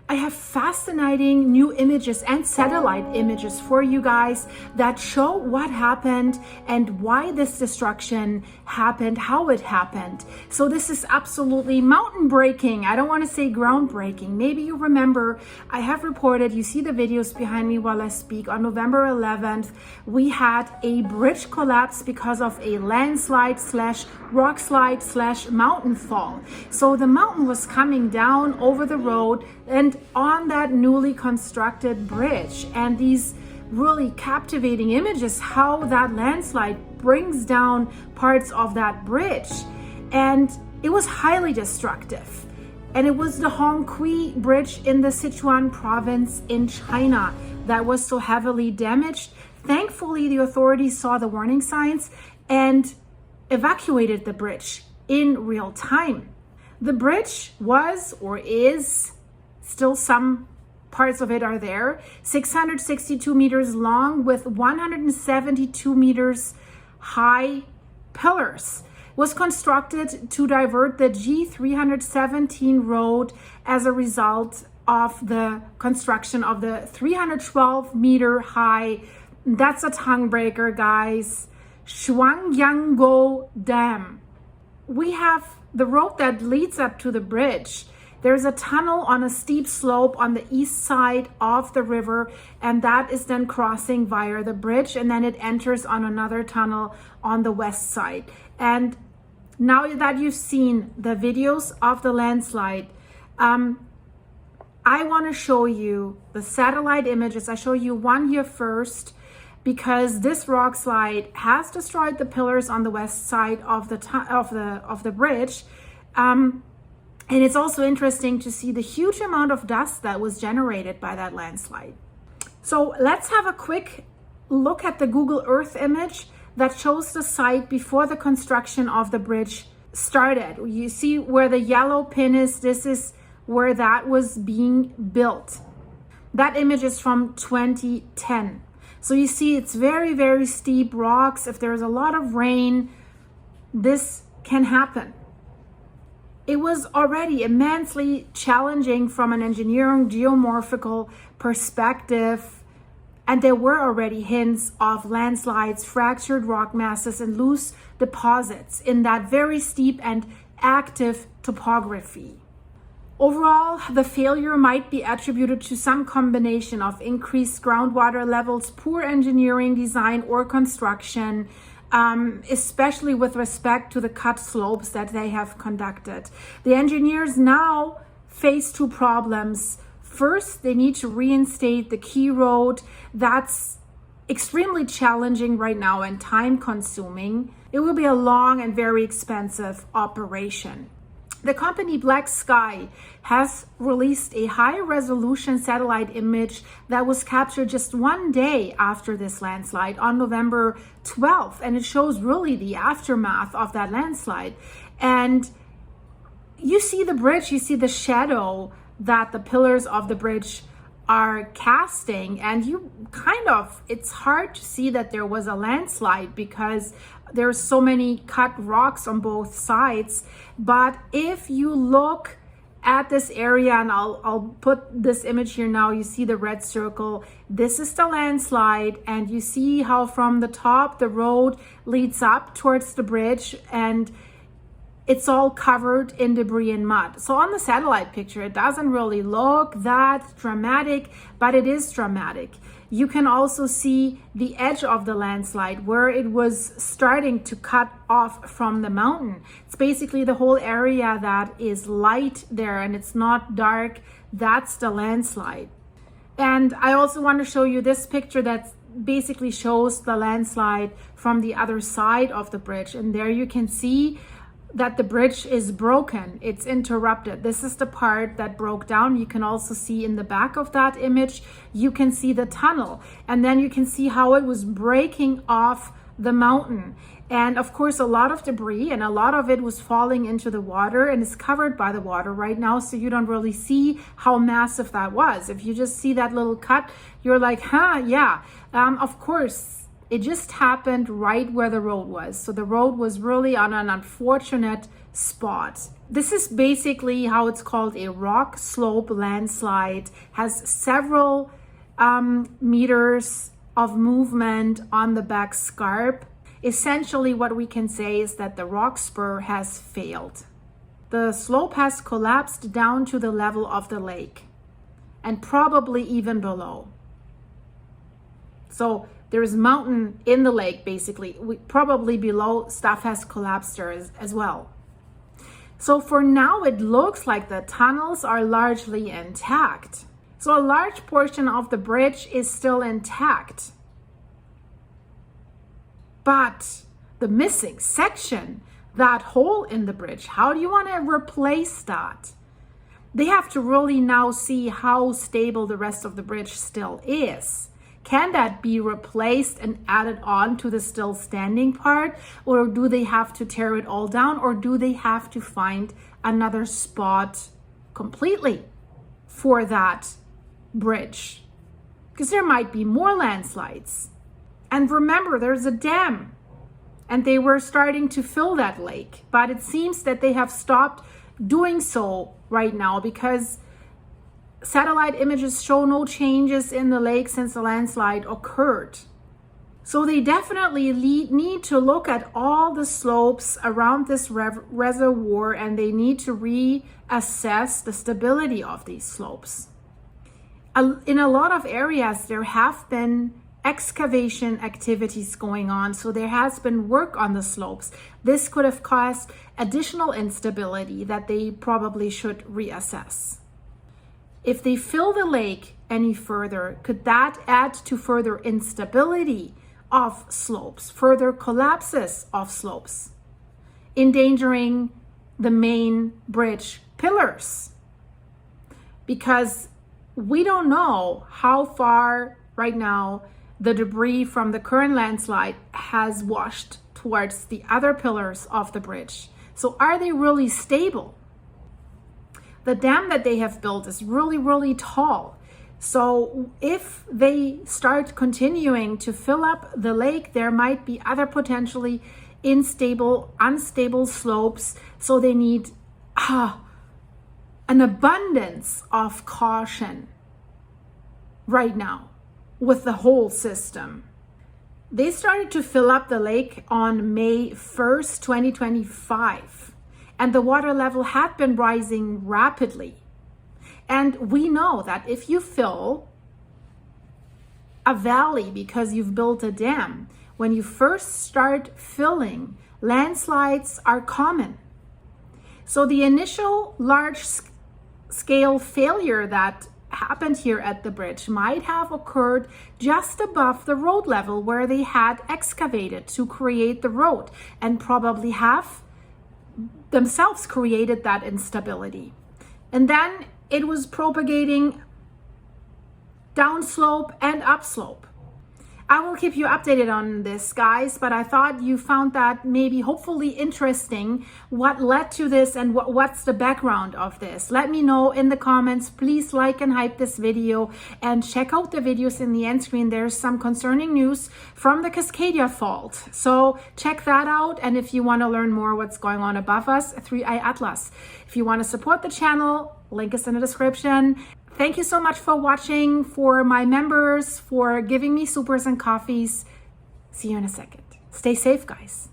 I have fascinating new images and satellite images for you guys that show what happened and why this destruction happened, how it happened. So this is absolutely mountain breaking. I don't want to say groundbreaking. Maybe you remember I have reported, you see the videos behind me while I speak, on November 11th, we had a bridge collapse because of a landslide slash rock slide slash mountain fall. So the mountain was coming down over the road and on that newly constructed bridge, and these really captivating images how that landslide brings down parts of that bridge, and it was highly destructive. And it was the Hongqi Bridge in the Sichuan province in China that was so heavily damaged. Thankfully, the authorities saw the warning signs and evacuated the bridge in real time. The bridge was, or is, still some parts of it are there, 662 meters long with 172 meters high pillars. Was constructed to divert the G317 road as a result of the construction of the 312 meter high, that's a tongue breaker, guys, Shuangyangou Dam. We have the road that leads up to the bridge. There's a tunnel on a steep slope on the east side of the river, and that is then crossing via the bridge, and then it enters on another tunnel on the west side. And now that you've seen the videos of the landslide, I want to show you the satellite images. I show you one here first, because this rock slide has destroyed the pillars on the west side of the bridge. And it's also interesting to see the huge amount of dust that was generated by that landslide. So let's have a quick look at the Google Earth image that shows the site before the construction of the bridge started. You see where the yellow pin is, this is where that was being built. That image is from 2010. So you see it's very, very steep rocks. If there's a lot of rain, this can happen. It was already immensely challenging from an engineering geomorphical perspective, and there were already hints of landslides, fractured rock masses, and loose deposits in that very steep and active topography. Overall, the failure might be attributed to some combination of increased groundwater levels, poor engineering design or construction, especially with respect to the cut slopes that they have conducted. The engineers now face two problems. First, they need to reinstate the key road. That's extremely challenging right now and time consuming. It will be a long and very expensive operation. The company Black Sky has released a high-resolution satellite image that was captured just one day after this landslide on November 12th, and it shows really the aftermath of that landslide. And you see the bridge, you see the shadow that the pillars of the bridge are casting, and it's hard to see that there was a landslide because there's so many cut rocks on both sides. But if you look at this area, and I'll put this image here now, you see the red circle, this is the landslide, and you see how from the top the road leads up towards the bridge, and it's all covered in debris and mud. So on the satellite picture, it doesn't really look that dramatic, but it is dramatic. You can also see the edge of the landslide where it was starting to cut off from the mountain. It's basically the whole area that is light there and it's not dark. That's the landslide. And I also want to show you this picture that basically shows the landslide from the other side of the bridge. And there you can see that the bridge is broken, it's interrupted. This is the part that broke down. You can also see in the back of that image, you can see the tunnel, and then you can see how it was breaking off the mountain. And of course, a lot of debris and a lot of it was falling into the water and is covered by the water right now. So you don't really see how massive that was. If you just see that little cut, you're like, yeah. Of course, it just happened right where the road was. So the road was really on an unfortunate spot. This is basically how it's called a rock slope landslide. Has several meters of movement on the back scarp. Essentially, what we can say is that the rock spur has failed. The slope has collapsed down to the level of the lake and probably even below. So there is mountain in the lake, basically. Probably below, stuff has collapsed there as well. So for now, it looks like the tunnels are largely intact. So a large portion of the bridge is still intact. But the missing section, that hole in the bridge, how do you want to replace that? They have to really now see how stable the rest of the bridge still is. Can that be replaced and added on to the still standing part? Or do they have to tear it all down? Or do they have to find another spot completely for that bridge? Because there might be more landslides. And remember, there's a dam. And they were starting to fill that lake. But it seems that they have stopped doing so right now because satellite images show no changes in the lake since the landslide occurred. So they definitely need to look at all the slopes around this reservoir, and they need to reassess the stability of these slopes. In a lot of areas, there have been excavation activities going on, so there has been work on the slopes. This could have caused additional instability that they probably should reassess. If they fill the lake any further, could that add to further instability of slopes, further collapses of slopes, endangering the main bridge pillars? Because we don't know how far right now the debris from the current landslide has washed towards the other pillars of the bridge. So are they really stable? The dam that they have built is really, really tall. So if they start continuing to fill up the lake, there might be other potentially unstable slopes. So they need an abundance of caution right now with the whole system. They started to fill up the lake on May 1st, 2025. And the water level had been rising rapidly. And we know that if you fill a valley because you've built a dam, when you first start filling, landslides are common. So the initial large-scale failure that happened here at the bridge might have occurred just above the road level where they had excavated to create the road, and probably have themselves created that instability. And then it was propagating downslope and upslope. I will keep you updated on this, guys, but I thought you found that maybe hopefully interesting, what led to this and what's the background of this. Let me know in the comments. Please like and hype this video and check out the videos in the end screen. There's some concerning news from the Cascadia fault. So check that out. And if you want to learn more what's going on above us, 3i Atlas. If you want to support the channel, link is in the description. Thank you so much for watching, for my members, for giving me supers and coffees. See you in a second. Stay safe, guys.